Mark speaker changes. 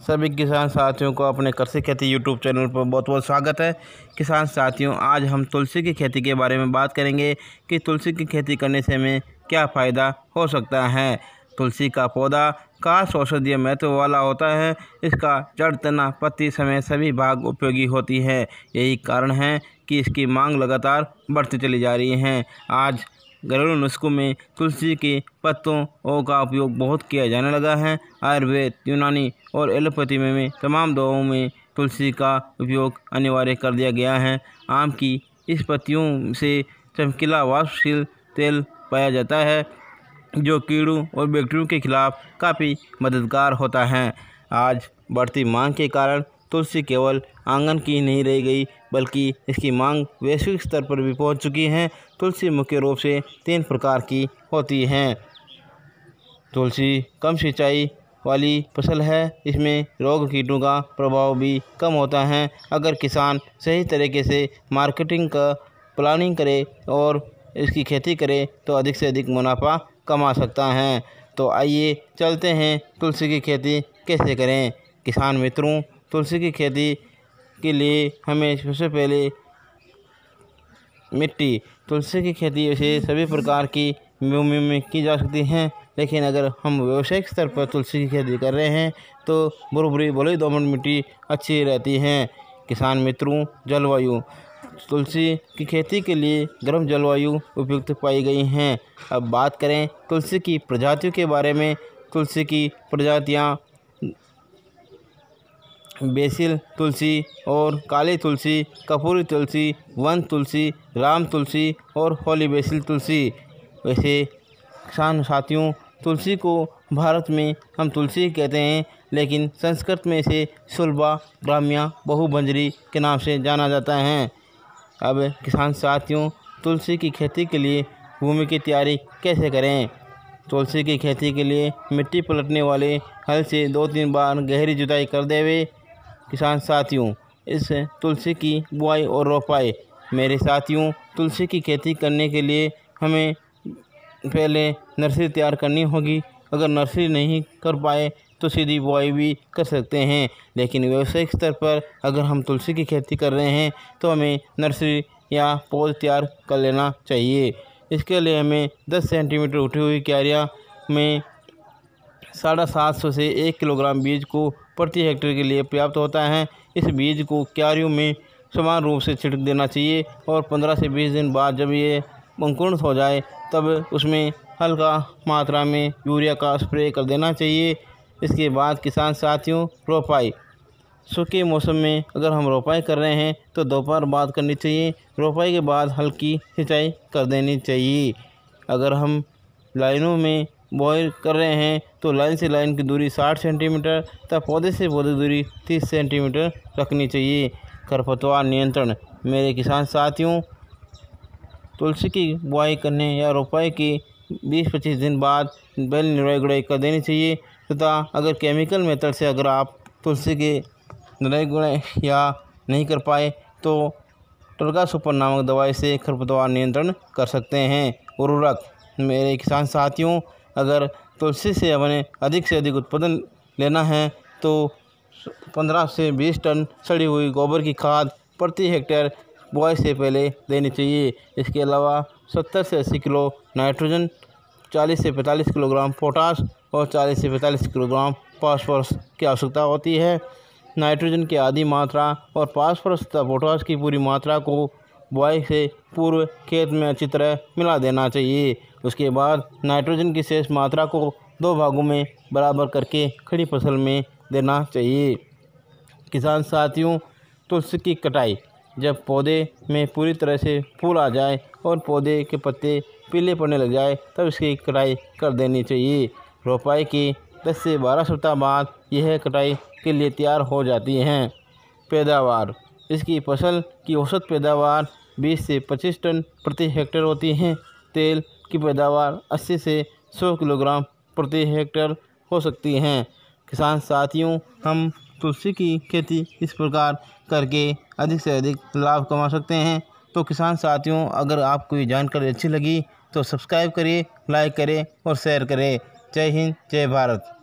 Speaker 1: सभी किसान साथियों को अपने कृषि खेती यूट्यूब चैनल पर बहुत बहुत स्वागत है। किसान साथियों, आज हम तुलसी की खेती के बारे में बात करेंगे कि तुलसी की खेती करने से हमें क्या फ़ायदा हो सकता है। तुलसी का पौधा खास औषधीय महत्व वाला होता है। इसका जड़, तना, पत्ती समेत सभी भाग उपयोगी होती है। यही कारण है कि इसकी मांग लगातार बढ़ती चली जा रही है। आज घरेलू नुस्खों में तुलसी के पत्तों का उपयोग बहुत किया जाने लगा है। आयुर्वेद, यूनानी और एलोपैथी में तमाम दवाओं में तुलसी का उपयोग अनिवार्य कर दिया गया है। आम की इस पत्तियों से चमकीला वाष्पशील तेल पाया जाता है, जो कीड़ों और बैक्टीरिया के खिलाफ काफ़ी मददगार होता है। आज बढ़ती मांग के कारण तुलसी केवल आंगन की नहीं रह गई, बल्कि इसकी मांग वैश्विक स्तर पर भी पहुंच चुकी है। तुलसी मुख्य रूप से 3 प्रकार की होती है। तुलसी कम सिंचाई वाली फसल है। इसमें रोग कीटों का प्रभाव भी कम होता है। अगर किसान सही तरीके से मार्केटिंग का प्लानिंग करे और इसकी खेती करे तो अधिक से अधिक मुनाफा कमा सकता है। तो आइए चलते हैं तुलसी की खेती कैसे करें। किसान मित्रों, तुलसी की खेती के लिए हमें सबसे पहले मिट्टी, तुलसी की खेती वैसे सभी प्रकार की भूमि में की जा सकती है, लेकिन अगर हम व्यावसायिक स्तर पर तुलसी की खेती कर रहे हैं तो भुरभुरी बलुई दोमट मिट्टी अच्छी रहती है। किसान मित्रों, जलवायु, तुलसी की खेती के लिए गर्म जलवायु उपयुक्त पाई गई हैं। अब बात करें तुलसी की प्रजातियों के बारे में। तुलसी की प्रजातियाँ बेसिल तुलसी और काली तुलसी, कपूरी तुलसी, वन तुलसी, राम तुलसी और होली बेसिल तुलसी। वैसे किसान साथियों, तुलसी को भारत में हम तुलसी कहते हैं, लेकिन संस्कृत में इसे सुलभा, ग्राम्या, बहुबंजरी के नाम से जाना जाता है। अब किसान साथियों, तुलसी की खेती के लिए भूमि की तैयारी कैसे करें। तुलसी की खेती के लिए मिट्टी पलटने वाले हल से 2-3 बार गहरी जुताई कर देवे। किसान साथियों, इस तुलसी की बुआई और रोपाई। मेरे साथियों, तुलसी की खेती करने के लिए हमें पहले नर्सरी तैयार करनी होगी। अगर नर्सरी नहीं कर पाए तो सीधी बुआई भी कर सकते हैं, लेकिन व्यावसायिक स्तर पर अगर हम तुलसी की खेती कर रहे हैं तो हमें नर्सरी या पौध तैयार कर लेना चाहिए। इसके लिए हमें 10 सेंटीमीटर उठी हुई क्यारियाँ में 750 से 1 किलोग्राम बीज को प्रति हेक्टेयर के लिए पर्याप्त होता है। इस बीज को क्यारियों में समान रूप से छिड़क देना चाहिए और 15 से 20 दिन बाद जब ये अंकुरित हो जाए तब उसमें हल्का मात्रा में यूरिया का स्प्रे कर देना चाहिए। इसके बाद किसान साथियों, रोपाई। सूखे मौसम में अगर हम रोपाई कर रहे हैं तो दोपहर बाद करनी चाहिए। रोपाई के बाद हल्की सिंचाई कर देनी चाहिए। अगर हम लाइनों में बुआई कर रहे हैं तो लाइन से लाइन की दूरी 60 सेंटीमीटर तथा पौधे से पौधे दूरी 30 सेंटीमीटर रखनी चाहिए। खरपतवार नियंत्रण। मेरे किसान साथियों, तुलसी की बुआई करने या रोपाई के 20-25 दिन बाद बैल निराई गुड़ाई कर देनी चाहिए, तथा अगर केमिकल मेथड से अगर आप तुलसी के निराई गुड़ाई या नहीं कर पाए तो टर्गा सुपर नामक दवाई से खरपतवार नियंत्रण कर सकते हैं। उर्वरक। मेरे किसान साथियों, अगर तुलसी से हमें अधिक से अधिक उत्पादन लेना है तो 15 से 20 टन सड़ी हुई गोबर की खाद प्रति हेक्टेयर बुआई से पहले देनी चाहिए। इसके अलावा 70 से 80 किलो नाइट्रोजन, 40 से 45 किलोग्राम पोटास और 40 से 45 किलोग्राम फास्फोरस की आवश्यकता होती है। नाइट्रोजन की आधी मात्रा और फास्फोरस तथा पोटास की पूरी मात्रा को बुआई से पूर्व खेत में अच्छी तरह मिला देना चाहिए। उसके बाद नाइट्रोजन की शेष मात्रा को 2 भागों में बराबर करके खड़ी फसल में देना चाहिए। किसान साथियों, तुलसी की कटाई। जब पौधे में पूरी तरह से फूल आ जाए और पौधे के पत्ते पीले पड़ने लग जाए तब इसकी कटाई कर देनी चाहिए। रोपाई के 10 से 12 सप्ताह बाद यह कटाई के लिए तैयार हो जाती हैं। पैदावार। इसकी फसल की औसत पैदावार 20 से 25 टन प्रति हेक्टेयर होती है। तेल की पैदावार 80 से 100 किलोग्राम प्रति हेक्टेयर हो सकती हैं। किसान साथियों, हम तुलसी की खेती इस प्रकार करके अधिक से अधिक लाभ कमा सकते हैं। तो किसान साथियों, अगर आपको ये जानकारी अच्छी लगी तो सब्सक्राइब करिए, लाइक करें और शेयर करें। जय हिंद, जय भारत।